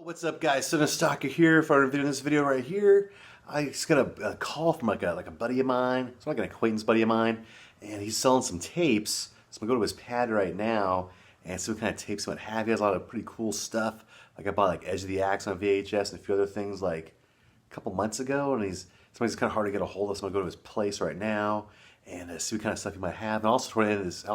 What's up, guys? Cinestalker here for doing this video right here. I just got a call from like a buddy of mine. It's like an acquaintance buddy of mine, and he's selling some tapes. So I'm gonna go to his pad right now and see what kind of tapes he might have. He has a lot of pretty cool stuff. Like I bought like Edge of the Axe on VHS and a few other things like a couple months ago, and somebody's kind of hard to get a hold of. So I'm gonna go to his place right now and see what kind of stuff he might have. And also toward the end of this,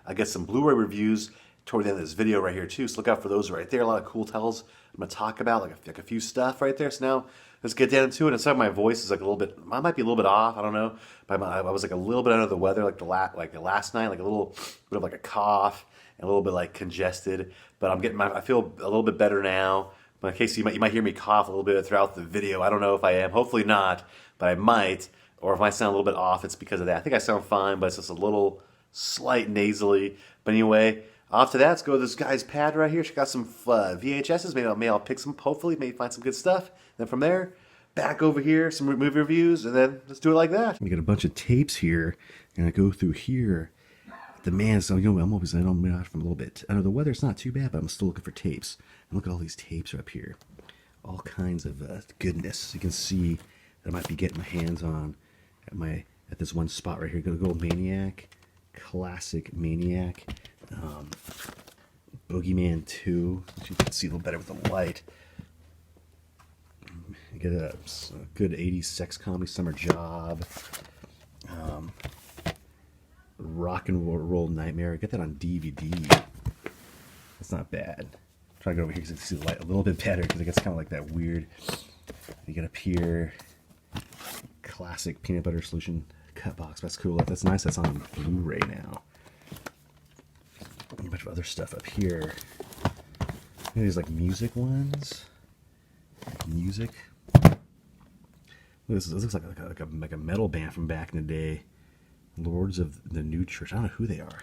I get some Blu Ray reviews toward the end of this video right here too. So look out for those right there. A lot of cool titles I'm gonna talk about, like a few stuff right there. So now let's get down to it. And some of my voice is like a little bit, I might be a little bit off. I don't know. But I was like a little bit under the weather, like the last night, like a little bit of like a cough and a little bit like congested. But I feel a little bit better now. But in case you might hear me cough a little bit throughout the video. I don't know if I am. Hopefully not, but I might. Or if I sound a little bit off, it's because of that. I think I sound fine, but it's just a little slight nasally. But anyway. After that, let's go to this guy's pad right here. Check out some VHSs. Maybe I'll pick some, hopefully, maybe find some good stuff. Then from there, back over here, some movie reviews, and then let's do it like that. We got a bunch of tapes here, and I go through here. The man, so I'm always, I'm from a little bit. I know the weather's not too bad, but I'm still looking for tapes. And look at all these tapes up here. All kinds of goodness. You can see that I might be getting my hands on at this one spot right here. Go Maniac, Classic Maniac. Boogeyman 2, which you can see a little better with the light. You get a good 80s sex comedy, Summer Job. Rock and Roll Nightmare. Get that on DVD. That's not bad. Try to go over here because I can see the light a little bit better because it gets kind of like that weird. You get up here. Classic Peanut Butter Solution cut box. That's cool. That's nice. That's on Blu Ray now. A bunch of other stuff up here. Maybe these like music ones. Music. This looks like a metal band from back in the day. Lords of the New Church. I don't know who they are.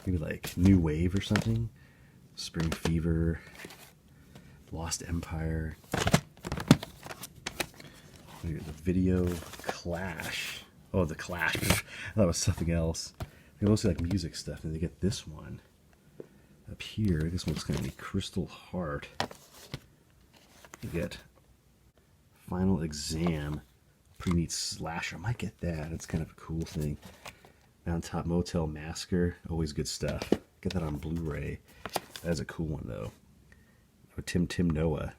Maybe like New Wave or something. Spring Fever. Lost Empire. The Video Clash. Oh, the Clash. I thought it was something else. They mostly like music stuff, and they get this one up here. This one's going to be Crystal Heart. You get Final Exam, pretty neat slasher. I might get that. It's kind of a cool thing. Mountaintop Motel Massacre, always good stuff. Get that on Blu-ray. That is a cool one though. Or Tim Noah.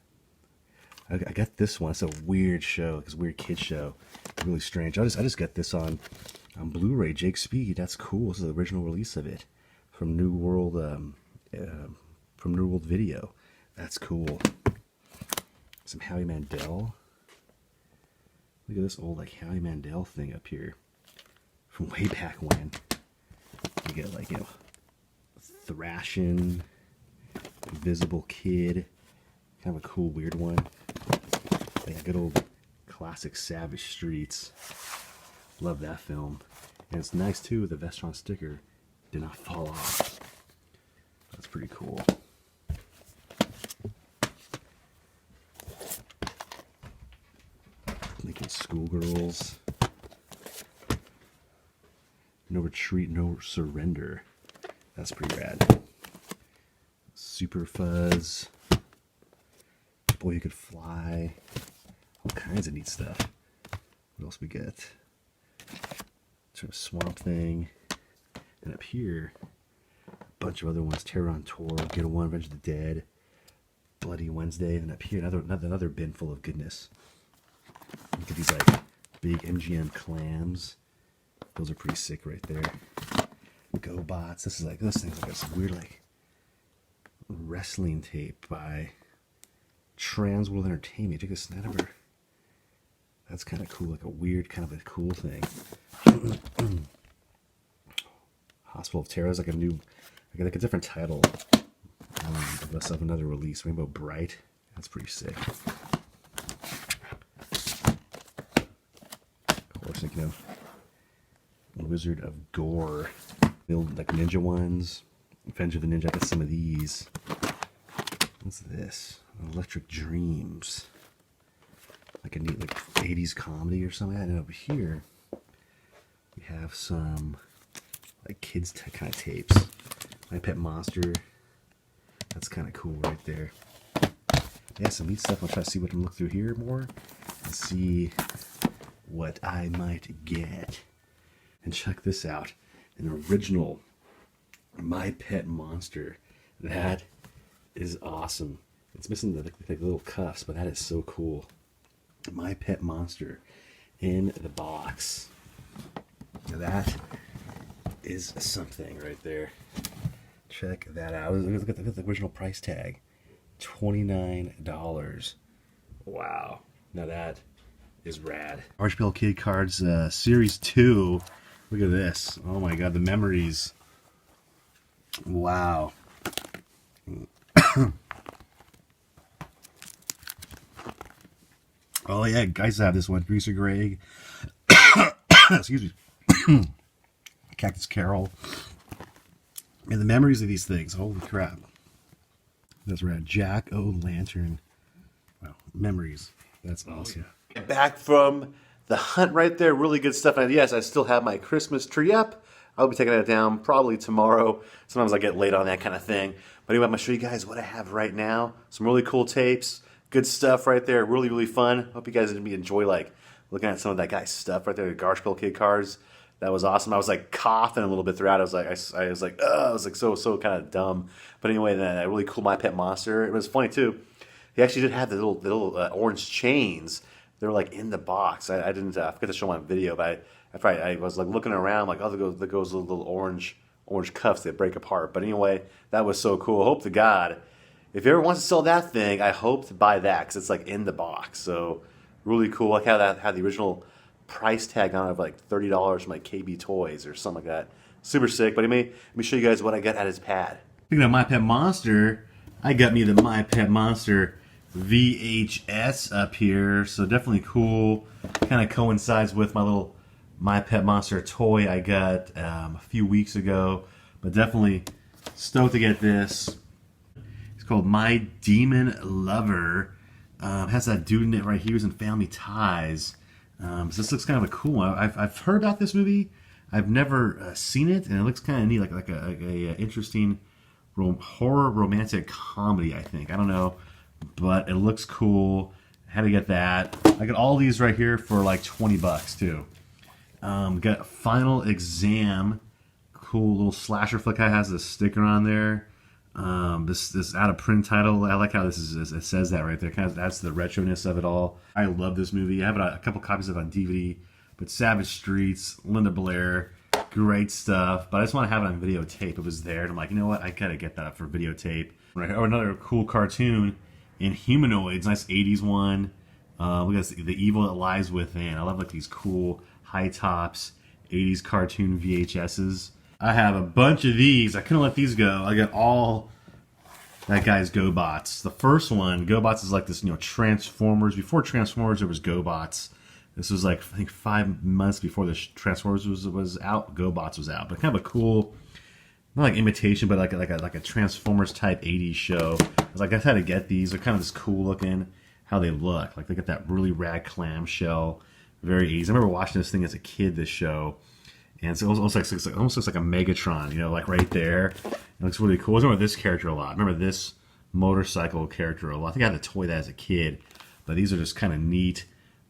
I got this one. It's a weird show, it's a weird kid show. Really strange. I just got this on Blu-ray. Jake Speed, that's cool. This is the original release of it from New World Video. That's cool. Some Howie Mandel. Look at this old like Howie Mandel thing up here from way back when. You get like, Thrashing, Invisible Kid, kind of a cool weird one. Like a good old classic Savage Streets. Love that film. And it's nice too, the Vestron sticker did not fall off. That's pretty cool. Making Schoolgirls. No Retreat, No Surrender. That's pretty rad. Super Fuzz. Boy Who Could Fly. All kinds of neat stuff. What else we get? Sort of Swamp Thing. And up here, a bunch of other ones. Terror on Tour, Get a One, Revenge of the Dead, Bloody Wednesday. And up here, another bin full of goodness. Look at these like big MGM clams. Those are pretty sick right there. GoBots. This thing's like this weird like wrestling tape by Trans World Entertainment. Check this. That's kind of cool. Like a weird kind of a cool thing. Hospital of Terror is like a different title of another release. Rainbow Bright. That's pretty sick. Of course, Wizard of Gore. Like ninja ones. Revenge of the Ninja. I got some of these. What's this? Electric Dreams. Like a neat 80s comedy or something. And over here we have some like kids kind of tapes. My Pet Monster. That's kind of cool right there. Yeah, some neat stuff. I'll try to see what I can look through here more and see what I might get. And check this out. An original My Pet Monster. That is awesome. It's missing the little cuffs, but that is so cool. My Pet Monster in the box. Now that is something right there. Check that out. Look at the original price tag. $29. Wow. Now that is rad. Archipel Kid Cards Series 2. Look at this. Oh my god, the memories. Wow. Oh yeah, guys have this one. Greaser Greg. Excuse me. Cactus Carol. And the memories of these things. Holy crap. That's rad. Jack O' Lantern. Wow. Memories. That's awesome. Oh, yeah. Back from the hunt right there. Really good stuff. And yes, I still have my Christmas tree up. I'll be taking that down probably tomorrow. Sometimes I get late on that kind of thing. But anyway, I'm going to show you guys what I have right now. Some really cool tapes. Good stuff right there. Really, really fun. Hope you guys enjoy like looking at some of that guy's stuff right there. The Archipel Kid Cards. That was awesome. I was like coughing a little bit throughout. I was like so kind of dumb. But anyway, that really cool My Pet Monster. It was funny too. He actually did have the little orange chains. They were like in the box. I didn't forget to show my video, but I was like looking around, like, oh, there goes little orange cuffs that break apart. But anyway, that was so cool. Hope to God, if you ever want to sell that thing, I hope to buy that because it's like in the box. So really cool. Like how that had the original price tag on it of like $30 from like KB Toys or something like that. Super sick. But anyway, let me show you guys what I got at his pad. Speaking of My Pet Monster, I got me the My Pet Monster VHS up here. So definitely cool. Kind of coincides with my little My Pet Monster toy I got a few weeks ago. But definitely stoked to get this. It's called My Demon Lover. It has that dude in it right here who's in Family Ties. So this looks kind of a cool one. I've heard about this movie. I've never seen it, and it looks kind of neat, like a interesting horror romantic comedy. I think, I don't know, but it looks cool. Had to get that. I got all these right here for like $20 too. Got Final Exam. Cool little slasher flick. Has a sticker on there. This out of print title. I like how this is. It says that right there. Kind of that's the retroness of it all. I love this movie. I have a couple copies of it on DVD. But Savage Streets, Linda Blair, great stuff. But I just want to have it on videotape. It was there, and I'm like, you know what? I gotta get that for videotape. Right. Oh, another cool cartoon in Humanoids. Nice '80s one. Look at this, The Evil That Lies Within. I love like these cool high tops '80s cartoon VHSs. I have a bunch of these. I couldn't let these go. I got all that guy's GoBots. The first one, GoBots, is like this, Transformers. Before Transformers, there was GoBots. This was like, I think 5 months before the Transformers was out. GoBots was out, but kind of a cool, not like imitation, but like a Transformers type '80s show. I was like, I had to get these. They're kind of just cool looking. How they look, like they got that really rad clamshell, very '80s. I remember watching this thing as a kid. This show. And it's almost looks like a Megatron, like right there. It looks really cool. I remember this character a lot. I remember this motorcycle character a lot. I think I had a toy that as a kid. But these are just kind of neat.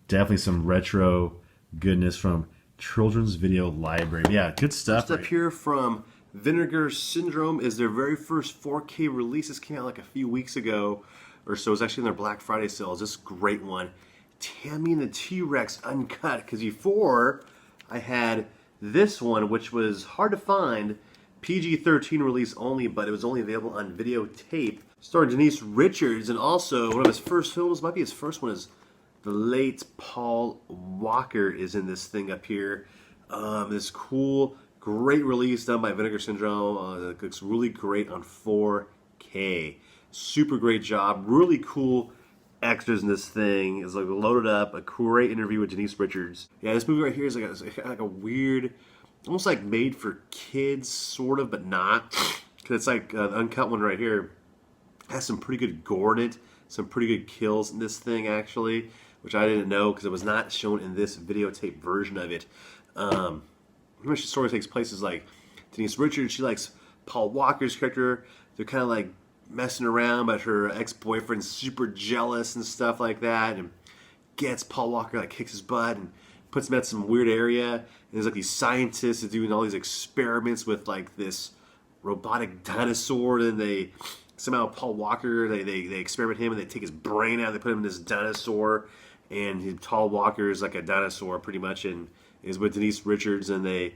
Definitely some retro goodness from Children's Video Library. Yeah, good stuff. Just up here from Vinegar Syndrome is their very first 4K release. This came out like a few weeks ago or so. It was actually in their Black Friday sales. This great one. Tammy and the T-Rex Uncut. Because before, I had this one, which was hard to find, PG-13 release only, but it was only available on videotape. Starring Denise Richards, and also one of his first films, might be his first one, is the late Paul Walker is in this thing up here. This cool, great release done by Vinegar Syndrome. It looks really great on 4K. Super great job. Really cool extras in this thing. It's like loaded up. A great interview with Denise Richards. Yeah, this movie right here is like a weird, almost like made for kids, sort of, but not. Because it's like the uncut one right here has some pretty good gore in it, some pretty good kills in this thing actually, which I didn't know because it was not shown in this videotape version of it. Pretty much the story takes place is like Denise Richards, she likes Paul Walker's character. They're kind of like messing around, but her ex-boyfriend's super jealous and stuff like that, and gets Paul Walker, like kicks his butt and puts him at some weird area. And there's like these scientists that doing all these experiments with like this robotic dinosaur. And they somehow Paul Walker, they experiment him and they take his brain out. They put him in this dinosaur, and Paul Walker is like a dinosaur pretty much, and is with Denise Richards, and they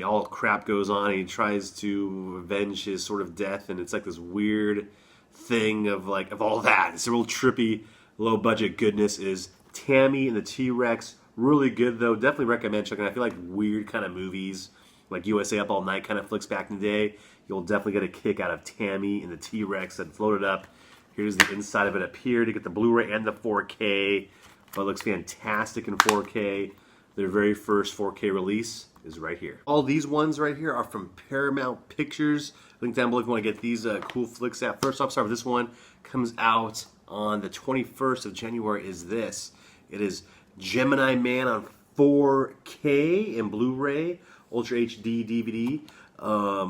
all crap goes on. And he tries to avenge his sort of death, and it's like this weird thing of all that. It's a real trippy, low budget goodness. Is Tammy and the T-Rex. Really good though. Definitely recommend checking out. I feel like weird kind of movies, like USA Up All Night kind of flicks back in the day. You'll definitely get a kick out of Tammy and the T-Rex that floated up. Here's the inside of it up here to get the Blu Ray and the 4K. But it looks fantastic in 4K. Their very first 4K release is right here. All these ones right here are from Paramount Pictures. Link down below if you want to get these cool flicks out. First off, start with this one. Comes out on the 21st of January is this. It is Gemini Man on 4K and Blu Ray, Ultra HD DVD.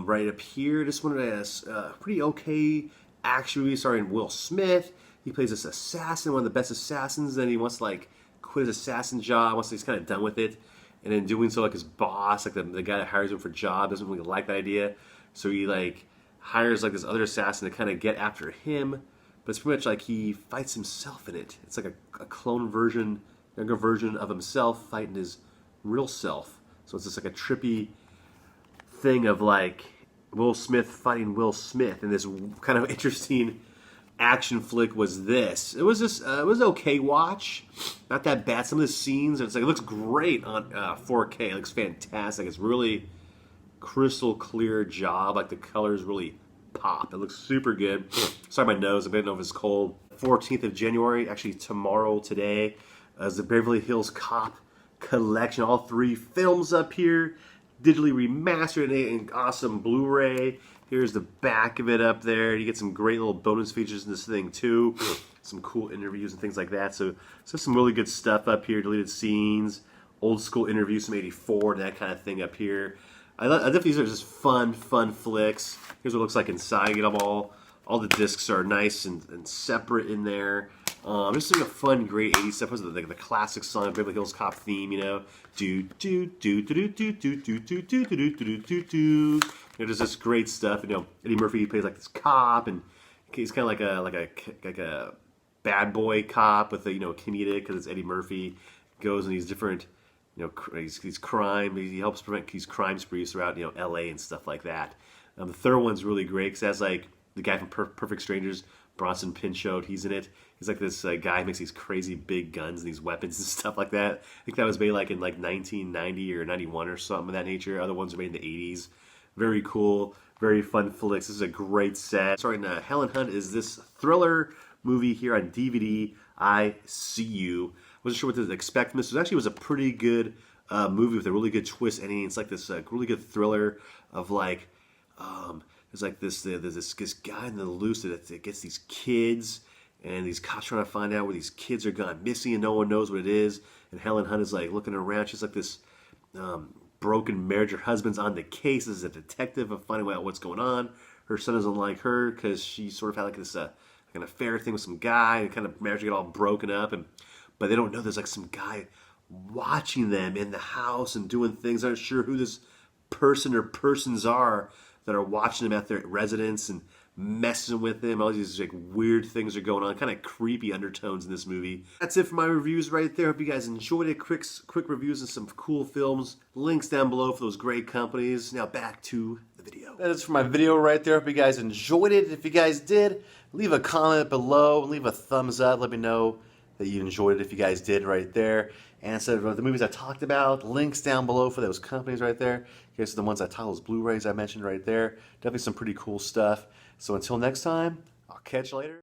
Right up here, this one has pretty okay action movie starring Will Smith. He plays this assassin, one of the best assassins. Then he wants to like quit his assassin job. Once he's kind of done with it, and in doing so, like his boss, like the guy that hires him for a job, doesn't really like that idea. So he like hires like this other assassin to kind of get after him. But it's pretty much like he fights himself in it. It's like a clone version, younger version of himself fighting his real self. So it's just like a trippy thing of like Will Smith fighting Will Smith. And this kind of interesting action flick was this. It was just it was okay watch, not that bad. Some of the scenes, it's like it looks great on 4K. It looks fantastic. It's really crystal clear job. Like the colors really pop. It looks super good. Sorry, my nose. I don't know if it's cold. 14th of January, actually tomorrow, today, is the Beverly Hills Cop collection. All 3 films up here, digitally remastered in awesome Blu-ray. Here's the back of it up there. You get some great little bonus features in this thing too. Some cool interviews and things like that. So some really good stuff up here. Deleted scenes, old school interviews from '84, and that kind of thing up here. I think these are just fun flicks. Here's what it looks like inside. You get them all the discs are nice and separate in there. Just like a fun, great 80s stuff. Like the classic song, Beverly Hills Cop theme, you know. Do do do do do do do do do do do do do do. There's this great stuff. You know, Eddie Murphy plays like this cop, and he's kind of like a bad boy cop with a comedic because it's Eddie Murphy. Goes in these different these crime. He helps prevent these crime sprees throughout L.A. and stuff like that. The third one's really great because that's like the guy from Perfect Strangers, Bronson Pinchot. He's in it. He's like this guy who makes these crazy big guns and these weapons and stuff like that. I think that was made like in like 1990 or 91 or something of that nature. Other ones are made in the 80s. Very cool, very fun flicks. This is a great set. Starring Helen Hunt is this thriller movie here on DVD. I See You. Wasn't sure what to expect from this. It actually was a pretty good movie with a really good twist ending. It's like this really good thriller of like there's like this guy in the loose that gets these kids, and these cops trying to find out where these kids are gone missing, and no one knows what it is. And Helen Hunt is like looking around. She's like this broken marriage. Her husband's on the case as a detective of finding out what's going on. Her son doesn't like her because she sort of had like this like an affair thing with some guy, and kind of marriage get all broken up. But they don't know there's like some guy watching them in the house and doing things. Aren't sure who this person or persons are that are watching them at their residence and messing with them. All these like weird things are going on, kind of creepy undertones in this movie. That's it for my reviews right there. Hope you guys enjoyed it. Quick reviews of some cool films. Links down below for those great companies. Now back to the video. That is for my video right there. Hope you guys enjoyed it. If you guys did, leave a comment below. Leave a thumbs up. Let me know that you enjoyed it if you guys did right there. And instead of the movies I talked about, links down below for those companies right there. Here's the ones I titled as Blu Rays I mentioned right there. Definitely some pretty cool stuff. So until next time, I'll catch you later.